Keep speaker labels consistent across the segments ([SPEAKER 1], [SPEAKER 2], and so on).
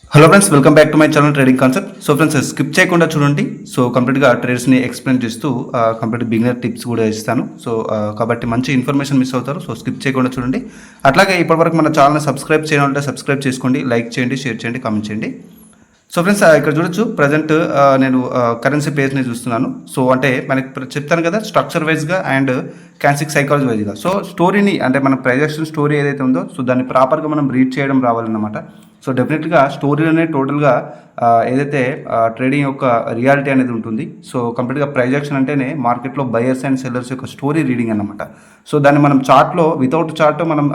[SPEAKER 1] Hello friends, welcome back to my channel trading concept. So friends, skip చేయకుండా చూడండి. So కంప్లీట్గా ట్రేడ్స్ని explain చేస్తూ complete beginner tips కూడా ఇస్తాను. సో కాబట్టి మంచి ఇన్ఫర్మేషన్ మిస్ అవుతారు. సో స్కిప్ చేయకుండా చూడండి. అట్లాగే ఇప్పటివరకు మన ఛానల్ని సబ్స్క్రైబ్ చేయాలంటే సబ్స్క్రైబ్ చేసుకోండి, లైక్ చేయండి, షేర్ చేయండి, కామెంట్ చేయండి. సో ఫ్రెండ్స్, ఇక్కడ చూడొచ్చు ప్రజెంట్ నేను కరెన్సీ పేజ్ని చూస్తున్నాను. సో అంటే మనకి చెప్తాను కదా, స్ట్రక్చర్ వైజ్గా అండ్ క్యాన్సిక్ సైకాలజీ వైజ్గా. సో స్టోరీని అంటే మన ప్రొజెక్షన్ స్టోరీ ఏదైతే ఉందో, సో దాన్ని ప్రాపర్గా మనం రీడ్ చేయడం రావాలన్నమాట. సో డెఫినెట్గా స్టోరీలోనే టోటల్గా ఏదైతే ట్రేడింగ్ యొక్క రియాలిటీ అనేది ఉంటుంది. సో కంప్లీట్గా ప్రైజ్ యాక్షన్ అంటేనే మార్కెట్లో బయర్స్ అండ్ సెల్లర్స్ యొక్క స్టోరీ రీడింగ్ అన్నమాట. సో దాన్ని మనం చార్ట్లో వితౌట్ చార్ట్ మనం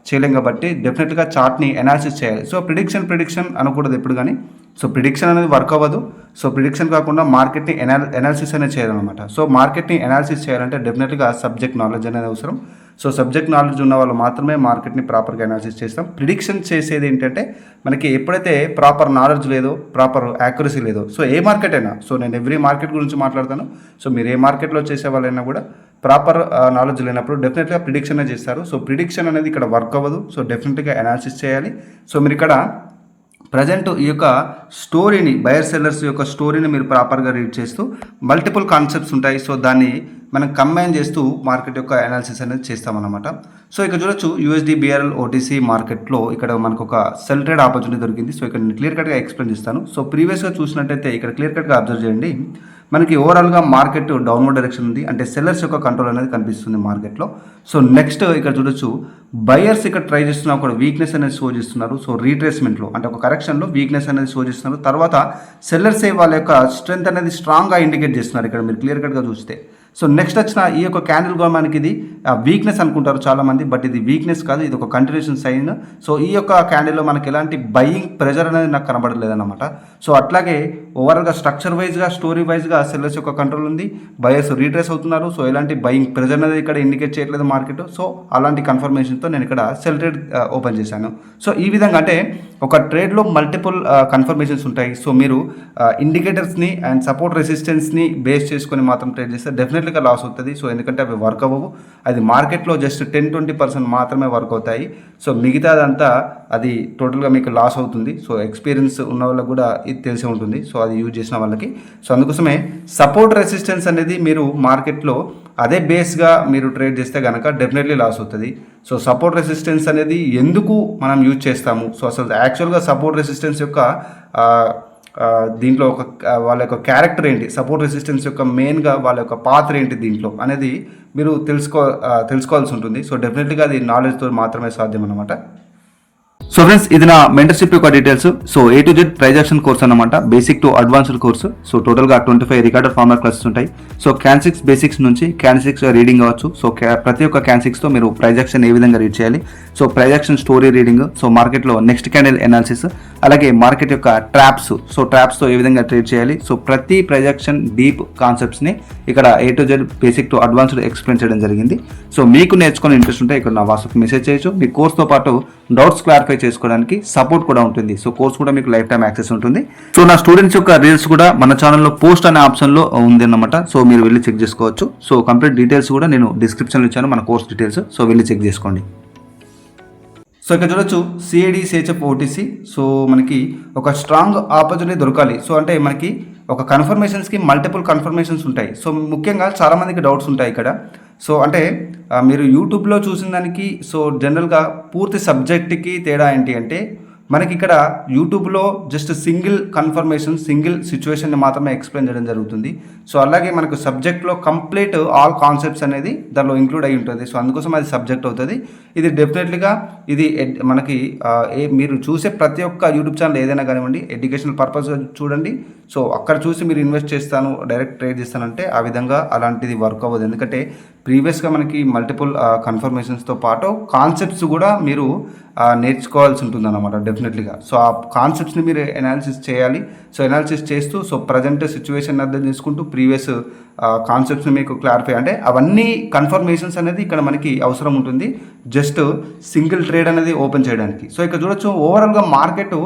[SPEAKER 1] చేయలేం కాబట్టి డెఫినెట్గా చార్ట్ని అనాలిసిస్ చేయాలి. సో ప్రిడిక్షన్ అనకూడదు ఎప్పుడు కానీ. సో ప్రిడిక్షన్ అనేది వర్క్ అవ్వదు. సో ప్రిడిక్షన్ కాకుండా మార్కెట్ని అనాలిసిస్ అనేది చేయాలన్నమాట. సో మార్కెట్ని అనాలిసిస్ చేయాలంటే డెఫినెట్గా సబ్జెక్ట్ నాలెడ్జ్ అనేది అవసరం. సో సబ్జెక్ట్ నాలెడ్జ్ ఉన్న వాళ్ళు మాత్రమే మార్కెట్ని ప్రాపర్గా అనాలిసిస్ చేస్తాం. ప్రిడిక్షన్ చేసేది ఏంటంటే మనకి ఎప్పుడైతే ప్రాపర్ నాలెడ్జ్ లేదో, ప్రాపర్ యాక్యురసీ లేదో, సో ఏ మార్కెట్ అయినా, సో నేను ఎవ్రీ మార్కెట్ గురించి మాట్లాడతాను. సో మీరు ఏ మార్కెట్లో చేసే వాళ్ళైనా కూడా ప్రాపర్ నాలెడ్జ్ లేనప్పుడు డెఫినెట్గా ప్రిడిక్షన్ చేస్తారు. సో ప్రిడిక్షన్ అనేది ఇక్కడ వర్క్ అవ్వదు. సో డెఫినెట్గా అనాలిసిస్ చేయాలి. సో మీరు ఇక్కడ ప్రజెంట్ ఈ యొక్క స్టోరీని, బయర్ సెల్లర్స్ యొక్క స్టోరీని మీరు ప్రాపర్గా రీడ్ చేస్తూ మల్టిపుల్ కాన్సెప్ట్స్ ఉంటాయి. సో దాన్ని మనం కంబైన్ చేస్తూ మార్కెట్ యొక్క అనాలిసిస్ అనేది చేస్తామన్నమాట. సో ఇక్కడ చూడొచ్చు యూఎస్డి బిఆర్ఎల్ ఓటీసీ మార్కెట్లో ఇక్కడ మనకు ఒక సెల్ ట్రేడ్ ఆపర్చునిటీ దొరికింది. సో ఇక్కడ నేను క్లియర్ కట్గా ఎక్స్ప్లెయిన్ చేస్తాను. సో ప్రీవియస్గా చూసినట్టయితే ఇక్కడ క్లియర్ కట్గా అబ్జర్వ్ చేయండి. మనకి ఓవరాల్గా మార్కెట్ డౌన్వర్డ్ డైరెక్షన్ ఉంది, అంటే సెల్లర్స్ యొక్క కంట్రోల్ అనేది కనిపిస్తుంది మార్కెట్లో. సో నెక్స్ట్ ఇక్కడ చూడొచ్చు బయర్స్ ఇక్కడ ట్రై చేస్తున్నా ఒక వీక్నెస్ అనేది షో చేస్తున్నారు. సో రీట్రేస్మెంట్లో అంటే ఒక కరెక్షన్లో వీక్నెస్ అనేది షో చేస్తున్నారు. తర్వాత సెల్లర్స్ వాళ్ళ యొక్క స్ట్రెంత్ అనేది స్ట్రాంగ్గా ఇండికేట్ చేస్తున్నారు ఇక్కడ మీరు క్లియర్ కట్గా చూస్తే. సో నెక్స్ట్ వచ్చిన ఈ యొక్క క్యాండిల్ కూడా మనకి ఇది వీక్నెస్ అనుకుంటారు చాలామంది, బట్ ఇది వీక్నెస్ కాదు, ఇది ఒక కంటిన్యూషన్ సైన్. సో ఈ యొక్క క్యాండిల్లో మనకి ఎలాంటి బయింగ్ ప్రెజర్ అనేది నాకు కనబడలేదన్నమాట. సో అట్లాగే ఓవరాల్గా స్ట్రక్చర్ వైజ్గా, స్టోరీ వైజ్గా సెల్లర్స్ యొక్క కంట్రోల్ ఉంది, బయర్స్ రీట్రేస్ అవుతున్నారు. సో ఎలాంటి బయింగ్ ప్రెజర్ అనేది ఇక్కడ ఇండికేట్ చేయట్లేదు మార్కెట్. సో అలాంటి కన్ఫర్మేషన్తో నేను ఇక్కడ సెల్ ట్రేడ్ ఓపెన్ చేశాను. సో ఈ విధంగా అంటే ఒక ట్రేడ్లో మల్టిపుల్ కన్ఫర్మేషన్స్ ఉంటాయి. సో మీరు ఇండికేటర్స్ని అండ్ సపోర్ట్ రెసిస్టెన్స్ని బేస్ చేసుకొని మాత్రం ట్రేడ్ చేస్తే డెఫినెట్గా లాస్ అవుతుంది. సో ఎందుకంటే అవి వర్క్ అవ్వవు. అది మార్కెట్లో జస్ట్ 10-20% మాత్రమే వర్క్ అవుతాయి. సో మిగతాదంతా అది టోటల్గా మీకు లాస్ అవుతుంది. సో ఎక్స్పీరియన్స్ ఉన్న వాళ్ళకి కూడా ఇది తెలిసి ఉంటుంది, సో అది యూజ్ చేసిన వాళ్ళకి. సో అందుకోసమే సపోర్ట్ రెసిస్టెన్స్ అనేది మీరు మార్కెట్లో అదే బేస్గా మీరు ట్రేడ్ చేస్తే కనుక డెఫినెట్లీ లాస్ అవుతుంది. సో సపోర్ట్ రెసిస్టెన్స్ అనేది ఎందుకు మనం యూజ్ చేస్తాము, సో అసలు యాక్చువల్గా సపోర్ట్ రెసిస్టెన్స్ యొక్క దీంట్లో ఒక వాళ్ళ యొక్క క్యారెక్టర్ ఏంటి, సపోర్ట్ రెసిస్టెన్స్ యొక్క మెయిన్గా వాళ్ళ యొక్క పాత్ర ఏంటి దీంట్లో అనేది మీరు తెలుసుకోవాల్సి ఉంటుంది. సో డెఫినెట్గా అది నాలెడ్జ్తో మాత్రమే సాధ్యం అన్నమాట. సో ఫ్రెండ్స్, ఇది నా మెంటర్షిప్ యొక్క details. So A to Z price action course అనమాట, basic to advanced course. So టోటల్గా 25 రికార్డెడ్ ఫార్మర్ క్లాసెస్ ఉంటాయి. సో క్యాన్సిక్స్ బేసిక్స్ నుంచి క్యాన్సిక్స్ రీడింగ్ అవ్వచ్చు. సో ప్రతి ఒక్క క్యాన్సిక్స్తో మీరు ప్రైజ్ యాక్షన్ ఏ విధంగా రీడ్ చేయాలి, so price action story reading, so మార్కెట్లో నెక్స్ట్ క్యాండిల్ అనాలిసిస్, అలాగే మార్కెట్ యొక్క ట్రాప్స్, సో ట్రాప్స్తో ఏ విధంగా ట్రేడ్ చేయాలి. సో ప్రతి ప్రైజ్ యాక్షన్ డీప్ కాన్సెప్ట్స్ని ఇక్కడ A to Z basic to advanced explain చేయడం జరిగింది. సో మీకు నేర్చుకునే ఇంట్రెస్ట్ ఉంటే ఇక్కడ నా వాట్సాప్ మెసేజ్ చేయొచ్చు. మీ కోర్స్తో పాటు డౌట్స్ క్లారిఫై చేసుకోవడానికి సపోర్ట్ కూడా ఉంటుంది. సో కోర్స్ కూడా మీకు లైఫ్ టైం యాక్సెస్ ఉంటుంది. సో నా స్టూడెంట్స్ యొక్క రీల్స్ కూడా మన ఛానల్లో పోస్ట్ అనే ఆప్షన్లో ఉంది అన్నమాట. సో మీరు వెళ్ళి చెక్ చేసుకోవచ్చు. సో కంప్లీట్ డీటెయిల్స్ కూడా నేను డిస్క్రిప్షన్లో ఇచ్చాను, మన కోర్స్ డీటెయిల్స్. సో వెళ్ళి చెక్ చేసుకోండి. సో ఇక్కడ చూడొచ్చు CAD CHF OTC. సో మనకి ఒక స్ట్రాంగ్ ఆపర్చునిటీ దొరకాలి. సో అంటే మనకి ఒక కన్ఫర్మేషన్స్కి మల్టిపుల్ కన్ఫర్మేషన్స్ ఉంటాయి. సో ముఖ్యంగా చాలామందికి డౌట్స్ ఉంటాయి ఇక్కడ. సో అంటే మీరు యూట్యూబ్లో చూసిన దానికి సో జనరల్గా పూర్తి సబ్జెక్ట్కి తేడా ఏంటి అంటే, మనకి ఇక్కడ యూట్యూబ్లో జస్ట్ సింగిల్ కన్ఫర్మేషన్, సింగిల్ సిచ్యువేషన్ని మాత్రమే ఎక్స్ప్లెయిన్ చేయడం జరుగుతుంది. సో అలాగే మనకు సబ్జెక్ట్లో కంప్లీట్ ఆల్ కాన్సెప్ట్స్ అనేది దానిలో ఇంక్లూడ్ అయి ఉంటుంది. సో అందుకోసం అది సబ్జెక్ట్ అవుతుంది. ఇది డెఫినెట్లీగా ఇది మనకి మీరు చూసే ప్రతి ఒక్క యూట్యూబ్ ఛానల్ ఏదైనా కానివ్వండి, ఎడ్యుకేషనల్ పర్పస్ చూడండి. సో అక్కడ చూసి మీరు ఇన్వెస్ట్ చేస్తాను, డైరెక్ట్ ట్రేడ్ చేస్తానంటే ఆ విధంగా అలాంటిది వర్క్ అవ్వదు. ఎందుకంటే ప్రీవియస్గా మనకి మల్టిపుల్ కన్ఫర్మేషన్స్తో పాటు కాన్సెప్ట్స్ కూడా మీరు నేర్చుకోవాల్సి ఉంటుంది అన్నమాట డెఫినెట్లీగా. సో ఆ కాన్సెప్ట్స్ని మీరు అనాలిసిస్ చేయాలి. సో అనాలిసిస్ చేస్తూ సో ప్రజెంట్ సిచ్యువేషన్ అర్థం చేసుకుంటూ ప్రీవియస్ కాన్సెప్ట్స్ని మీకు క్లారిఫై, అంటే అవన్నీ కన్ఫర్మేషన్స్ అనేది ఇక్కడ మనకి అవసరం ఉంటుంది జస్ట్ సింగిల్ ట్రేడ్ అనేది ఓపెన్ చేయడానికి. సో ఇక్కడ చూడొచ్చు ఓవరాల్గా మార్కెట్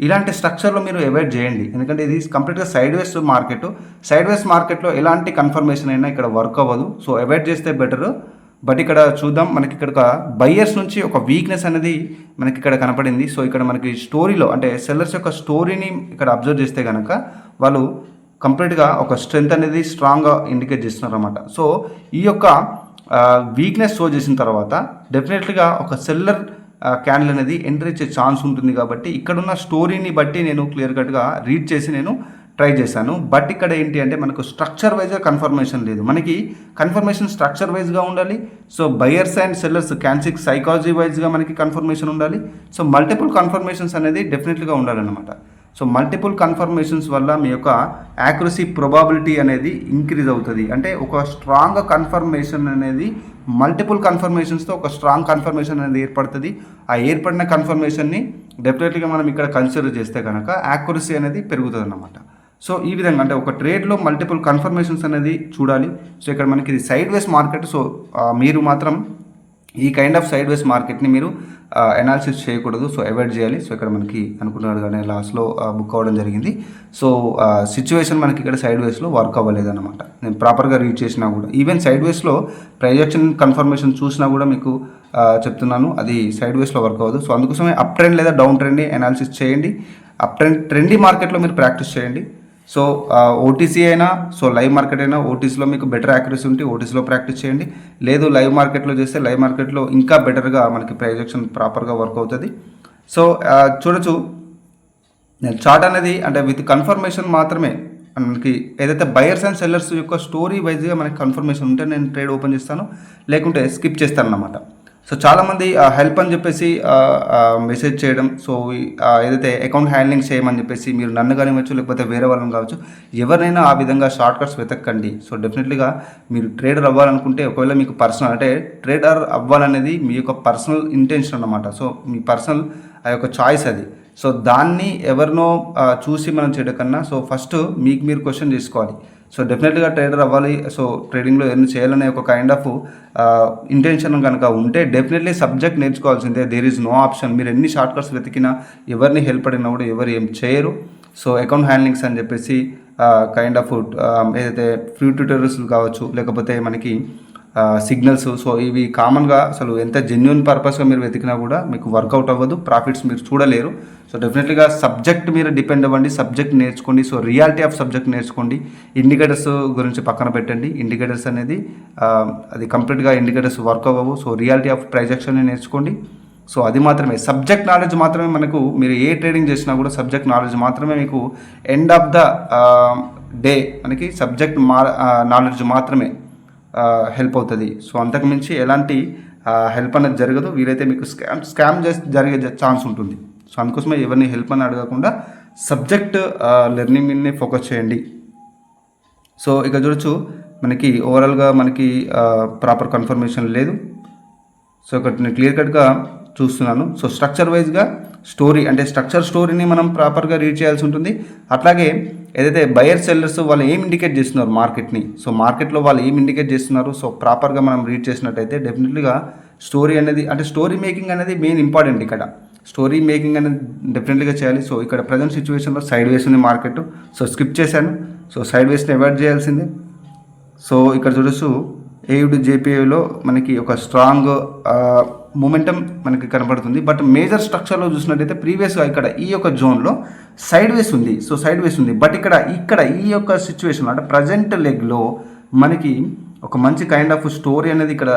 [SPEAKER 1] ఇలాంటి స్ట్రక్చర్లో మీరు అవాయిడ్ చేయండి. ఎందుకంటే ఇది కంప్లీట్గా సైడ్ వేస్ మార్కెట్. సైడ్ వేస్ మార్కెట్లో ఎలాంటి కన్ఫర్మేషన్ అయినా ఇక్కడ వర్క్ అవ్వదు. సో అవాయిడ్ చేస్తే బెటర్. బట్ ఇక్కడ చూద్దాం, మనకి ఇక్కడ ఒక బయ్యర్స్ నుంచి ఒక వీక్నెస్ అనేది మనకి ఇక్కడ కనపడింది. సో ఇక్కడ మనకి స్టోరీలో అంటే సెల్లర్స్ యొక్క స్టోరీని ఇక్కడ అబ్జర్వ్ చేస్తే కనుక వాళ్ళు కంప్లీట్గా ఒక స్ట్రెంగ్త్ అనేది స్ట్రాంగ్గా ఇండికేట్ చేస్తున్నారు అనమాట. సో ఈ యొక్క వీక్నెస్ షో చేసిన తర్వాత డెఫినెట్లీగా ఒక సెల్లర్ క్యాండిల్ అనేది ఎంటర్ ఇచ్చే ఛాన్స్ ఉంటుంది. కాబట్టి ఇక్కడున్న స్టోరీని బట్టి నేను క్లియర్ కట్గా రీడ్ చేసి నేను ట్రై చేశాను. బట్ ఇక్కడ ఏంటి అంటే మనకు స్ట్రక్చర్ వైజ్గా కన్ఫర్మేషన్ లేదు. మనకి కన్ఫర్మేషన్ స్ట్రక్చర్ వైజ్గా ఉండాలి. So buyers and sellers candlestick psychology వైజ్గా మనకి కన్ఫర్మేషన్ ఉండాలి. సో మల్టిపుల్ కన్ఫర్మేషన్స్ అనేది డెఫినెట్లీగా ఉండాలన్నమాట. సో మల్టిపుల్ కన్ఫర్మేషన్స్ వల్ల మీ యొక్క యాక్యురసీ ప్రొబాబిలిటీ అనేది ఇంక్రీజ్ అవుతుంది. అంటే ఒక స్ట్రాంగ్ కన్ఫర్మేషన్ అనేది మల్టిపుల్ కన్ఫర్మేషన్స్తో ఒక స్ట్రాంగ్ కన్ఫర్మేషన్ అనేది ఏర్పడుతుంది. ఆ ఏర్పడిన కన్ఫర్మేషన్ని డెఫినెట్లీగా మనం ఇక్కడ కన్సిడర్ చేస్తే కనుక యాక్యురసీ అనేది పెరుగుతుంది అన్నమాట. సో ఈ విధంగా అంటే ఒక ట్రేడ్లో మల్టిపుల్ కన్ఫర్మేషన్స్ అనేది చూడాలి. సో ఇక్కడ మనకి ఇది సైడ్ వేస్ మార్కెట్. సో మీరు మాత్రం ఈ కైండ్ ఆఫ్ సైడ్ వేస్ మార్కెట్ని మీరు అనాలిసిస్ చేయకూడదు. సో అవాయిడ్ చేయాలి. సో ఇక్కడ మనకి అనుకున్నట్టుగానే లాస్లో బుక్ అవ్వడం జరిగింది. సో సిచ్యువేషన్ మనకి ఇక్కడ సైడ్ వేస్లో వర్క్ అవ్వలేదు అనమాట. నేను ప్రాపర్గా రీడ్ చేసినా కూడా ఈవెన్ సైడ్ వేస్లో ప్రొజెక్షన్ కన్ఫర్మేషన్ చూసినా కూడా మీకు చెప్తున్నాను అది సైడ్ వేస్లో వర్క్ అవ్వదు. సో అందుకోసమే అప్ ట్రెండ్ లేదా డౌన్ ట్రెండ్ని అనాలిసిస్ చేయండి. అప్ ట్రెండీ మార్కెట్లో మీరు ప్రాక్టీస్ చేయండి. సో ఓటీసీ అయినా సో లైవ్ మార్కెట్ అయినా ఓటీసీలో మీకు బెటర్ యాక్యురసీ ఉంటే ఓటీసీలో ప్రాక్టీస్ చేయండి. లేదు లైవ్ మార్కెట్లో చేస్తే లైవ్ మార్కెట్లో ఇంకా బెటర్గా మనకి ప్రొజెక్షన్ ప్రాపర్గా వర్క్ అవుతుంది. సో చూడొచ్చు నేను చార్ట్ అనేది అంటే విత్ కన్ఫర్మేషన్ మాత్రమే మనకి ఏదైతే బయర్స్ అండ్ సెల్లర్స్ యొక్క స్టోరీ వైజ్గా మనకి కన్ఫర్మేషన్ ఉంటే నేను ట్రేడ్ ఓపెన్ చేస్తాను, లేకుంటే స్కిప్ చేస్తాను అన్నమాట. సో చాలామంది హెల్ప్ అని చెప్పేసి మెసేజ్ చేయడం, సో ఏదైతే అకౌంట్ హ్యాండ్లింగ్ చేయమని చెప్పేసి మీరు నన్ను కానివ్వచ్చు లేకపోతే వేరే వాళ్ళని కావచ్చు, ఎవరినైనా ఆ విధంగా షార్ట్ కట్స్ వెతక్కండి. సో డెఫినెట్లీగా మీరు ట్రేడర్ అవ్వాలనుకుంటే ఒకవేళ మీకు పర్సనల్ అంటే ట్రేడర్ అవ్వాలనేది మీ యొక్క పర్సనల్ ఇంటెన్షన్ అన్నమాట. సో మీ పర్సనల్ ఆ యొక్క చాయిస్ అది. సో దాన్ని ఎవరినో చూసి మనం చేయడం కన్నా సో ఫస్ట్ మీకు మీరు క్వశ్చన్ చేసుకోవాలి. సో డెఫినెట్గా ట్రేడర్ అవ్వాలి, సో ట్రేడింగ్లో ఎర్న్ చేయాలనే ఒక కైండ్ ఆఫ్ ఇంటెన్షన్ కనుక ఉంటే డెఫినెట్లీ సబ్జెక్ట్ నేర్చుకోవాల్సిందే. There is no option. మీరు ఎన్ని షార్ట్ కట్స్ వెతికినా ఎవరిని హెల్ప్ అడిగినా కూడా ఎవరు ఏం చేయరు. సో అకౌంట్ హ్యాండ్లింగ్స్ అని చెప్పేసి కైండ్ ఆఫ్ ఏదైతే ఫ్రీ ట్యూటోరియల్స్ కావచ్చు లేకపోతే మనకి సిగ్నల్స్, సో ఇవి కామన్గా అసలు ఎంత జెన్యున్ పర్పస్గా మీరు వెతికినా కూడా మీకు వర్కౌట్ అవ్వదు, ప్రాఫిట్స్ మీరు చూడలేరు. సో డెఫినెట్లీగా సబ్జెక్ట్ మీరు డిపెండ్ అవ్వండి, సబ్జెక్ట్ నేర్చుకోండి. సో రియాలిటీ ఆఫ్ సబ్జెక్ట్ నేర్చుకోండి. ఇండికేటర్స్ గురించి పక్కన పెట్టండి. ఇండికేటర్స్ అనేది అది కంప్లీట్గా ఇండికేటర్స్ వర్క్ అవ్వవు. సో రియాలిటీ ఆఫ్ ప్రైజెక్షన్ని నేర్చుకోండి. సో అది మాత్రమే సబ్జెక్ట్ నాలెడ్జ్ మాత్రమే మనకు మీరు ఏ ట్రేడింగ్ చేసినా కూడా సబ్జెక్ట్ నాలెడ్జ్ మాత్రమే మీకు ఎండ్ ఆఫ్ ద డే మనకి సబ్జెక్ట్ నాలెడ్జ్ మాత్రమే హెల్ప్ అవుతుంది. సో అంతకుమించి ఎలాంటి హెల్ప్ అనేది జరగదు. వీలైతే మీకు స్కామ్ జరిగే ఛాన్స్ ఉంటుంది. సో అందుకోసమే ఎవరిని హెల్ప్ అని అడగకుండా సబ్జెక్ట్ లెర్నింగ్ మీదనే ఫోకస్ చేయండి. సో ఇక చూడొచ్చు మనకి ఓవరాల్గా మనకి ప్రాపర్ కన్ఫర్మేషన్ లేదు. సో ఇక్కడ నేను క్లియర్ కట్గా చూస్తున్నాను. సో స్ట్రక్చర్ వైజ్గా స్టోరీ అంటే స్ట్రక్చర్ స్టోరీని మనం ప్రాపర్గా రీడ్ చేయాల్సి ఉంటుంది. అట్లాగే ఏదైతే బయర్ సెల్లర్స్ వాళ్ళు ఏం ఇండికేట్ చేస్తున్నారు మార్కెట్ని, సో మార్కెట్లో వాళ్ళు ఏం ఇండికేట్ చేస్తున్నారు, సో ప్రాపర్గా మనం రీడ్ చేసినట్టయితే డెఫినెట్లీగా స్టోరీ అనేది అంటే స్టోరీ మేకింగ్ అనేది మెయిన్ ఇంపార్టెంట్. ఇక్కడ స్టోరీ మేకింగ్ అనేది డెఫినెట్లీగా చేయాలి. సో ఇక్కడ ప్రజెంట్ సిచ్యువేషన్లో సైడ్ వేస్ ఉంది మార్కెట్. సో స్కిప్ చేశాను. సో సైడ్ వేస్ని అవాయిడ్ చేయాల్సిందే. సో ఇక్కడ చూడొచ్చు ఏయుడు జేపీఐలో మనకి ఒక స్ట్రాంగ్ మూమెంటం మనకి కనబడుతుంది. బట్ మేజర్ స్ట్రక్చర్లో చూసినట్టయితే ప్రీవియస్గా ఇక్కడ ఈ యొక్క జోన్లో సైడ్ వేస్ ఉంది. సో సైడ్ వేస్ ఉంది. బట్ ఇక్కడ ఈ యొక్క సిచ్యువేషన్ అంటే ప్రజెంట్ లెగ్లో మనకి ఒక మంచి కైండ్ ఆఫ్ స్టోరీ అనేది ఇక్కడ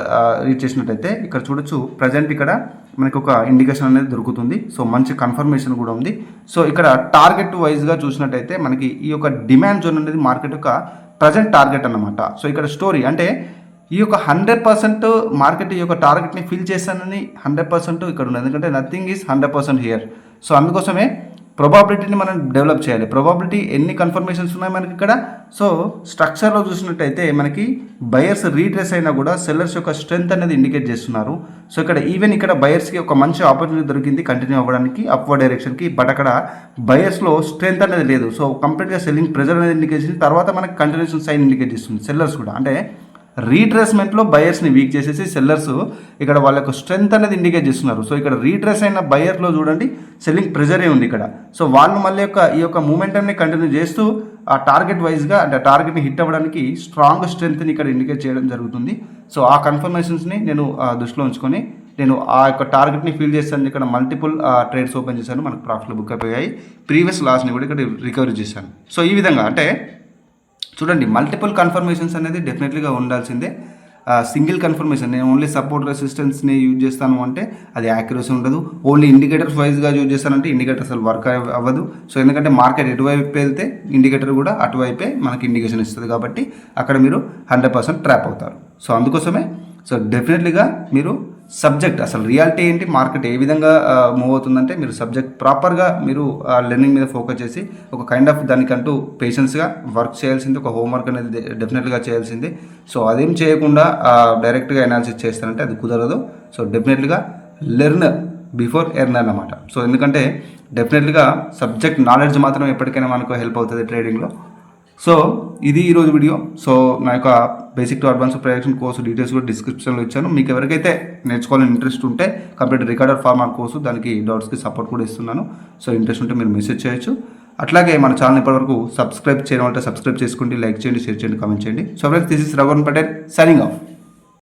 [SPEAKER 1] రీచ్ చేసినట్టయితే ఇక్కడ చూడొచ్చు ప్రజెంట్ ఇక్కడ మనకి ఒక ఇండికేషన్ అనేది దొరుకుతుంది. సో మంచి కన్ఫర్మేషన్ కూడా ఉంది. సో ఇక్కడ టార్గెట్ వైజ్గా చూసినట్టయితే మనకి ఈ యొక్క డిమాండ్ జోన్ అనేది మార్కెట్ యొక్క ప్రజెంట్ టార్గెట్ అన్నమాట. సో ఇక్కడ స్టోరీ అంటే ఈ యొక్క 100% మార్కెట్ ఈ యొక్క టార్గెట్ని ఫిల్ చేశానని 100% ఇక్కడ ఉంది. ఎందుకంటే నథింగ్ ఈజ్ 100% హియర్. సో అందుకోసమే ప్రొబాబిలిటీని మనం డెవలప్ చేయాలి. ప్రొబాబిలిటీ ఎన్ని కన్ఫర్మేషన్స్ ఉన్నాయి మనకి ఇక్కడ. సో స్ట్రక్చర్లో చూసినట్టయితే మనకి బయర్స్ రీట్రేస్ అయినా కూడా సెల్లర్స్ యొక్క స్ట్రెంత్ అనేది ఇండికేట్ చేస్తున్నారు. సో ఇక్కడ ఈవెన్ ఇక్కడ బయర్స్కి ఒక మంచి ఆపర్చునిటీ దొరికింది కంటిన్యూ అవ్వడానికి అప్వర్డ్ డైరెక్షన్కి. బట్ అక్కడ బయర్స్లో స్ట్రెంత్ అనేది లేదు. సో కంప్లీట్గా సెల్లింగ్ ప్రెజర్ అనేది ఇండికేట్ చేసి తర్వాత మనకి కంటిన్యూషన్ సైన్ ఇండికేట్ చేస్తుంది సెల్లర్స్ కూడా. అంటే రీట్రేస్మెంట్లో బయర్స్ని వీక్ చేసేసి సెల్లర్స్ ఇక్కడ వాళ్ళ యొక్క స్ట్రెంత్ అనేది ఇండికేట్ చేస్తున్నారు. సో ఇక్కడ రీట్రేస్ అయిన బయర్లో చూడండి సెల్లింగ్ ప్రెజరే ఉంది ఇక్కడ. సో వాళ్ళు మళ్ళీ ఈ యొక్క మూమెంటంని కంటిన్యూ చేస్తూ ఆ టార్గెట్ వైజ్గా అంటే టార్గెట్ని హిట్ అవ్వడానికి స్ట్రాంగ్ స్ట్రెంగ్త్ని ఇక్కడ ఇండికేట్ చేయడం జరుగుతుంది. సో ఆ కన్ఫర్మేషన్స్ని నేను దృష్టిలో ఉంచుకొని నేను ఆ యొక్క టార్గెట్ని ఫీల్ చేస్తాను. ఇక్కడ మల్టిపుల్ ట్రేడ్స్ ఓపెన్ చేశాను, మనకు ప్రాఫిట్లు బుక్ అయిపోయాయి. ప్రీవియస్ లాస్ని కూడా ఇక్కడ రికవరీ చేశాను. సో ఈ విధంగా అంటే చూడండి, మల్టిపుల్ కన్ఫర్మేషన్స్ అనేది డెఫినెట్లీగా ఉండాల్సిందే. సింగిల్ కన్ఫర్మేషన్ నేను ఓన్లీ సపోర్ట్ రెసిస్టెన్స్ని యూజ్ చేస్తాను అంటే అది యాక్యురసీ ఉండదు. ఓన్లీ ఇండికేటర్స్ వైజ్గా యూజ్ చేస్తానంటే ఇండికేటర్ అసలు వర్క్ అవ్వదు. సో ఎందుకంటే మార్కెట్ ఎటువైపు వెళ్తే ఇండికేటర్ కూడా అటువైపే మనకి ఇండికేషన్ ఇస్తుంది కాబట్టి అక్కడ మీరు 100% ట్రాప్ అవుతారు. సో అందుకోసమే సో డెఫినెట్లీగా మీరు సబ్జెక్ట్ అసలు రియాలిటీ ఏంటి, మార్కెట్ ఏ విధంగా మూవ్ అవుతుందంటే మీరు సబ్జెక్ట్ ప్రాపర్గా మీరు లెర్నింగ్ మీద ఫోకస్ చేసి ఒక కైండ్ ఆఫ్ దానికంటూ పేషెన్స్గా వర్క్ చేయాల్సింది, ఒక హోంవర్క్ అనేది డెఫినెట్గా చేయాల్సింది. సో అదేం చేయకుండా డైరెక్ట్గా అనాలిసిస్ చేస్తారంటే అది కుదరదు. సో డెఫినెట్లీగా లెర్న్ బిఫోర్ ఎర్న్ అన్నమాట. సో ఎందుకంటే డెఫినెట్లీగా సబ్జెక్ట్ నాలెడ్జ్ మాత్రం ఎప్పటికైనా మనకు హెల్ప్ అవుతుంది ట్రేడింగ్లో. సో ఇది ఈరోజు వీడియో. సో నా యొక్క basic to advance projection course details కూడా డిస్క్రిప్షన్లో ఇచ్చాను. మీకు ఎవరికైతే నేర్చుకోవాలని ఇంట్రెస్ట్ ఉంటే కంప్లీట్ రికార్డర్ ఫార్మాట్ కోర్సు, దానికి డౌట్స్కి సపోర్ట్ కూడా ఇస్తున్నాను. సో ఇంట్రెస్ట్ ఉంటే మీరు మెసేజ్ చేయొచ్చు. అట్లాగే మన ఛానల్ ఇప్పటివరకు సబ్స్క్రైబ్ చేయడం అంటే సబ్స్క్రైబ్ చేసుకోండి, లైక్ చేయండి, షేర్ చేయండి, కామెంట్ చేయండి. So friends, this is Raghuvaran Patel signing off.